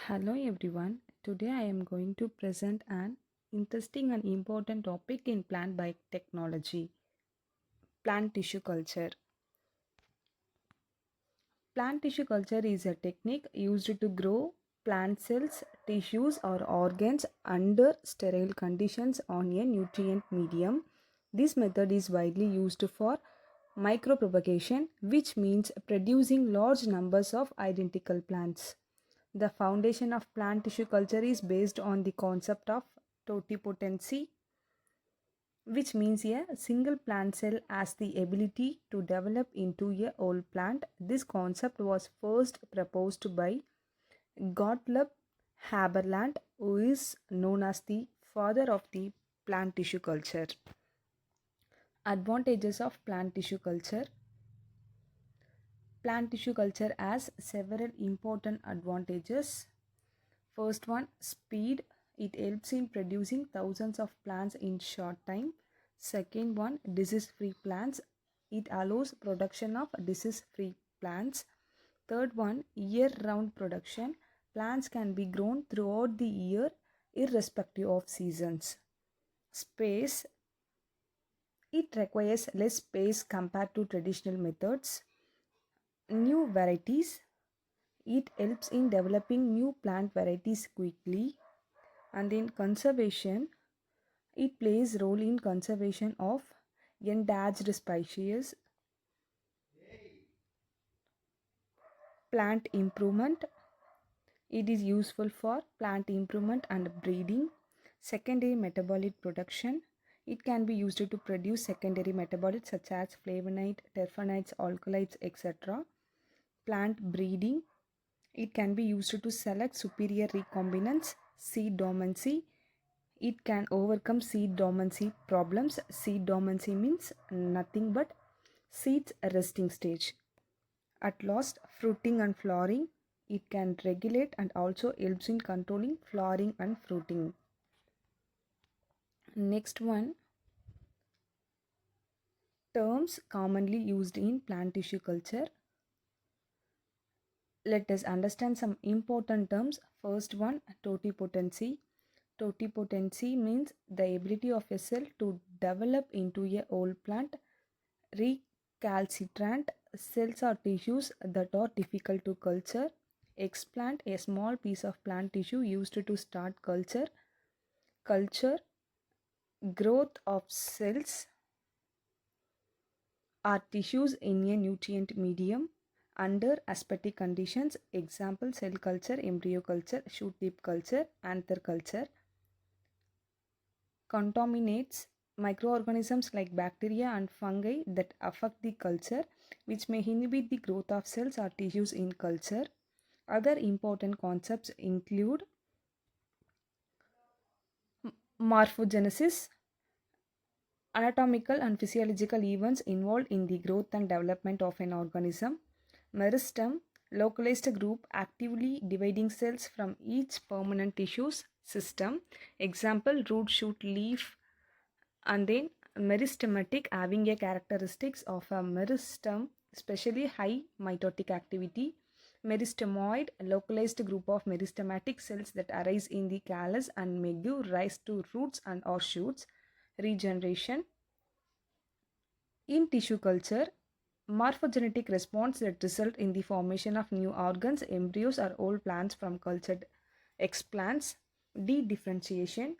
Hello everyone. Today I am going to present an interesting and important topic in plant biotechnology, plant tissue culture. Plant tissue culture is a technique used to grow plant cells, tissues or organs under sterile conditions on a nutrient medium. This method is widely used for micropropagation, which means producing large numbers of identical plants. The foundation of plant tissue culture is based on the concept of totipotency, which means a single plant cell has the ability to develop into a whole plant. This concept was first proposed by Gottlob Haberland, who is known as the father of the plant tissue culture. Advantages of plant tissue culture. Plant tissue culture has several important advantages. First one, speed. It helps in producing thousands of plants in short time. Second one, disease-free plants. It allows production of disease-free plants. Third one, year-round production. Plants can be grown throughout the year irrespective of seasons. Space. It requires less space compared to traditional methods. New varieties. It helps in developing new plant varieties quickly. And then conservation, it plays role in conservation of endangered species. Plant improvement, it is useful for plant improvement and breeding. Secondary metabolic production, it can be used to produce secondary metabolites such as flavonoids, terpenoids, alkaloids, etc. Plant breeding, it can be used to select superior recombinants. Seed dormancy, it can overcome seed dormancy problems. Seed dormancy means nothing but seeds resting stage. At last, fruiting and flowering, it can regulate and also helps in controlling flowering and fruiting. Next one, terms commonly used in plant tissue culture. Let us understand some important terms. First one, totipotency. Totipotency means the ability of a cell to develop into a whole plant. Recalcitrant cells are tissues that are difficult to culture. Explant, a small piece of plant tissue used to start culture. Culture, growth of cells are tissues in a nutrient medium under aseptic conditions. Example, cell culture, embryo culture, shoot tip culture, anther culture. Contaminates, microorganisms like bacteria and fungi that affect the culture, which may inhibit the growth of cells or tissues in culture. Other important concepts include morphogenesis, anatomical and physiological events involved in the growth and development of an organism. Meristem, localized group actively dividing cells from each permanent tissues system. Example, root, shoot, leaf. And then meristematic, having a characteristics of a meristem, especially high mitotic activity. Meristemoid, localized group of meristematic cells that arise in the callus and may give rise to roots and or shoots. Regeneration. In tissue culture, morphogenetic response that result in the formation of new organs, embryos or old plants from cultured explants. De-differentiation.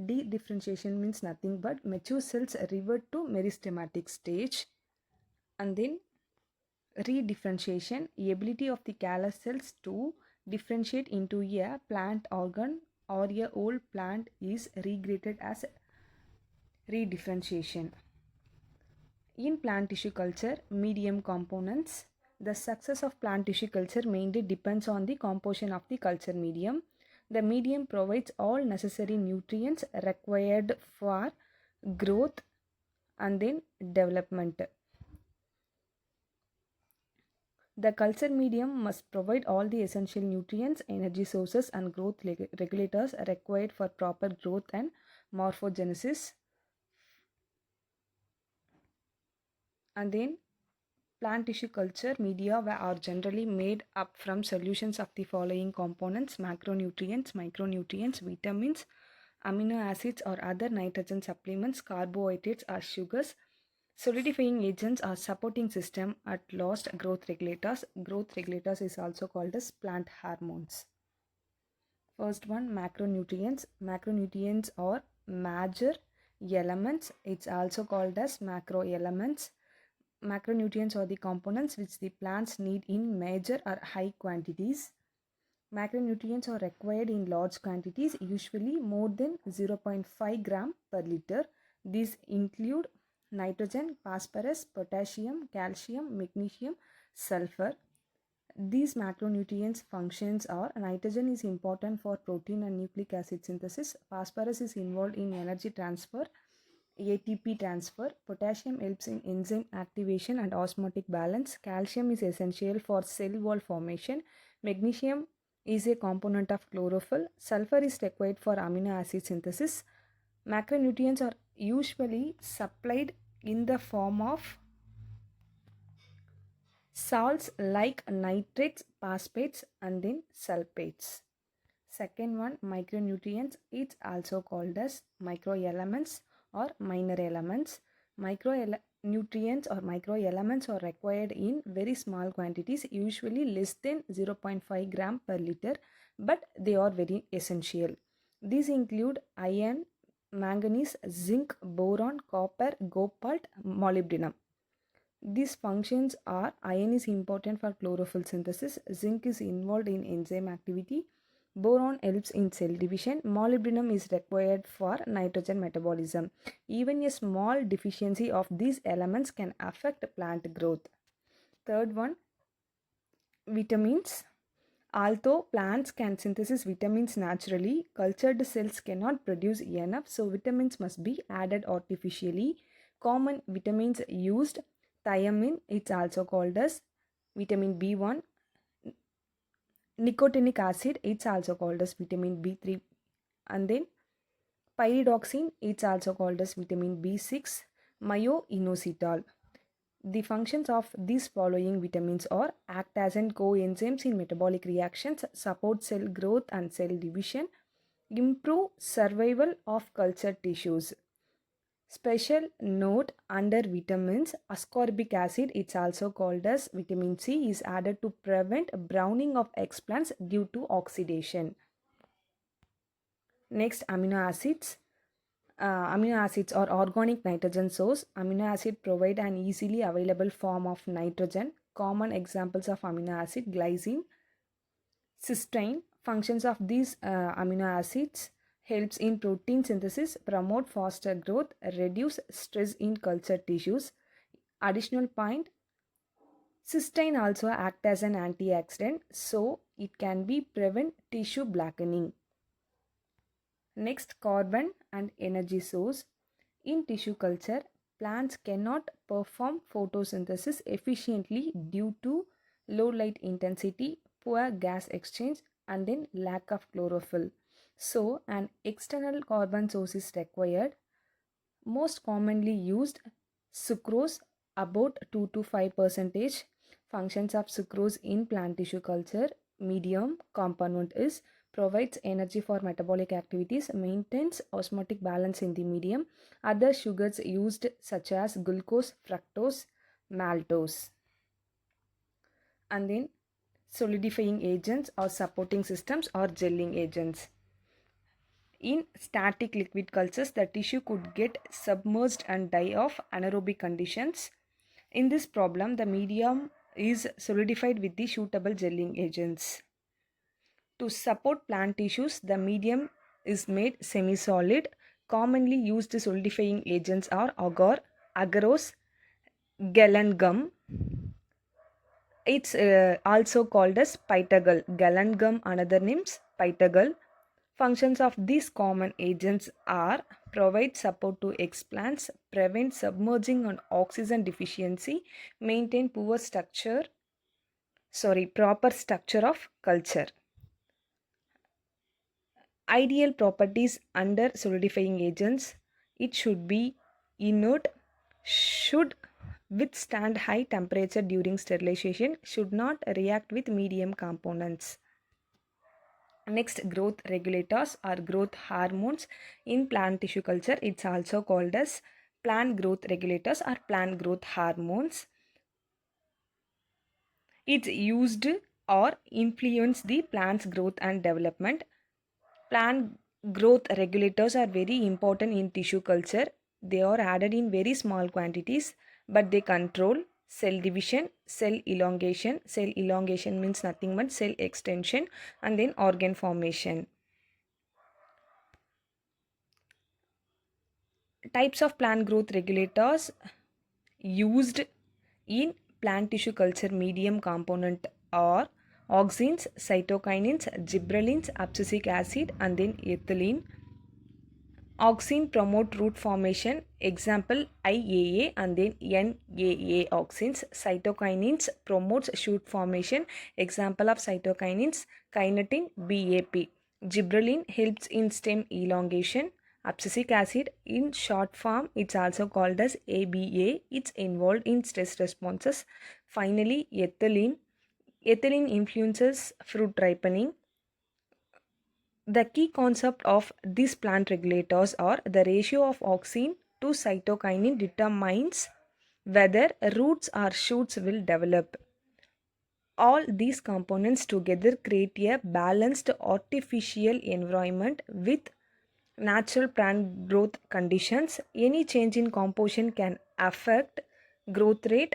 De-differentiation means nothing but mature cells revert to meristematic stage. And then redifferentiation, ability of the callus cells to differentiate into a plant organ or a whole plant is regraded as redifferentiation. In plant tissue culture, medium components. The success of plant tissue culture mainly depends on the composition of the culture medium. The medium provides all necessary nutrients required for growth and then development. The culture medium must provide all the essential nutrients, energy sources, and growth regulators required for proper growth and morphogenesis. And then Plant tissue culture media are generally made up from solutions of the following components: macronutrients, micronutrients, vitamins, amino acids or other nitrogen supplements, carbohydrates or sugars, solidifying agents or supporting system at last growth regulators. Growth regulators is also called as plant hormones. First one, macronutrients. Macronutrients are major elements. It's also called as macro elements. Macronutrients are the components which the plants need in major or high quantities. Macronutrients are required in large quantities, usually more than 0.5 gram per liter. These include nitrogen, phosphorus, potassium, calcium, magnesium, sulfur. These macronutrients functions are: nitrogen is important for protein and nucleic acid synthesis. Phosphorus is involved in energy transfer, ATP transfer. Potassium helps in enzyme activation and osmotic balance. Calcium is essential for cell wall formation. Magnesium is a component of chlorophyll. Sulfur is required for amino acid synthesis. Macronutrients are usually supplied in the form of salts like nitrates, phosphates, and then sulfates. Second one, micronutrients. It's also called as microelements or minor elements. Micronutrients or microelements are required in very small quantities, usually less than 0.5 gram per liter, but they are very essential. These include iron, manganese, zinc, boron, copper, cobalt, molybdenum. These functions are: iron is important for chlorophyll synthesis, zinc is involved in enzyme activity, boron helps in cell division, molybdenum is required for nitrogen metabolism. Even a small deficiency of these elements can affect plant growth. Third one, vitamins. Although plants can synthesize vitamins naturally, cultured cells cannot produce enough, so vitamins must be added artificially. Common vitamins used: thiamine, it's also called as vitamin B1, nicotinic acid, it's also called as vitamin B3, and then pyridoxine, it's also called as vitamin B6, myo-inositol. The functions of these following vitamins are: act as an coenzymes in metabolic reactions, support cell growth and cell division, improve survival of cultured tissues. Special note under vitamins: ascorbic acid, it's also called as vitamin C, is added to prevent browning of explants due to oxidation. Next, amino acids. Amino acids are organic nitrogen source. Amino acid provide an easily available form of nitrogen. Common examples of amino acid: glycine, cysteine. Functions of these amino acids: helps in protein synthesis, promote faster growth, reduce stress in cultured tissues. Additional point: cysteine also act as an antioxidant, so it can be prevent tissue blackening. Next, carbon and energy source. In tissue culture, plants cannot perform photosynthesis efficiently due to low light intensity, poor gas exchange, and then lack of chlorophyll. So, an external carbon source is required. Most commonly used, sucrose, about 2 to 5 percentage. Functions of sucrose in plant tissue culture: medium component is provides energy for metabolic activities, maintains osmotic balance in the medium. Other sugars used such as glucose, fructose, maltose. And then solidifying agents or supporting systems or gelling agents. In static liquid cultures, the tissue could get submerged and die of anaerobic conditions. In this problem, the medium is solidified with the suitable gelling agents. To support plant tissues, the medium is made semi-solid. Commonly used solidifying agents are agar, agarose, gallan gum. It's also called as pitagal. Gallan gum, another names pitagal. Functions of these common agents are: provide support to explants, prevent submerging and oxygen deficiency, maintain proper structure of culture. Ideal properties under solidifying agents: it should be inert, should withstand high temperature during sterilization, should not react with medium components. Next, growth regulators or growth hormones in plant tissue culture. It's also called as plant growth regulators or plant growth hormones. It's used or influence the plant's growth and development. Plant growth regulators are very important in tissue culture. They are added in very small quantities, but they control cell division, cell elongation. Cell elongation means nothing but cell extension, and then organ formation. Types of plant growth regulators used in plant tissue culture medium component are auxins, cytokinins, gibberellins, abscisic acid, and then ethylene. Auxin promote root formation, example IAA and then NAA auxins. Cytokinins promotes shoot formation, example of cytokinins kinetin BAP. Gibberellin helps in stem elongation. Abscisic acid in short form, it's also called as ABA. It's involved in stress responses. Finally, ethylene. Ethylene influences fruit ripening. The key concept of these plant regulators are the ratio of auxin to cytokinin determines whether roots or shoots will develop. All these components together create a balanced artificial environment with natural plant growth conditions. Any change in composition can affect growth rate,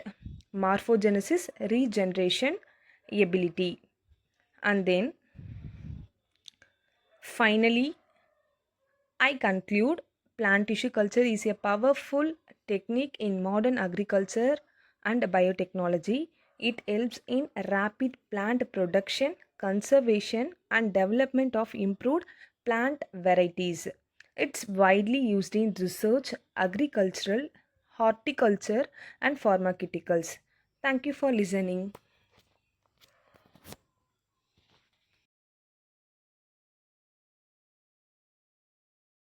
morphogenesis, regeneration ability. And then finally, I conclude plant tissue culture is a powerful technique in modern agriculture and biotechnology. It helps in rapid plant production, conservation, and development of improved plant varieties. It's widely used in research, agricultural, horticulture, and pharmaceuticals. Thank you for listening.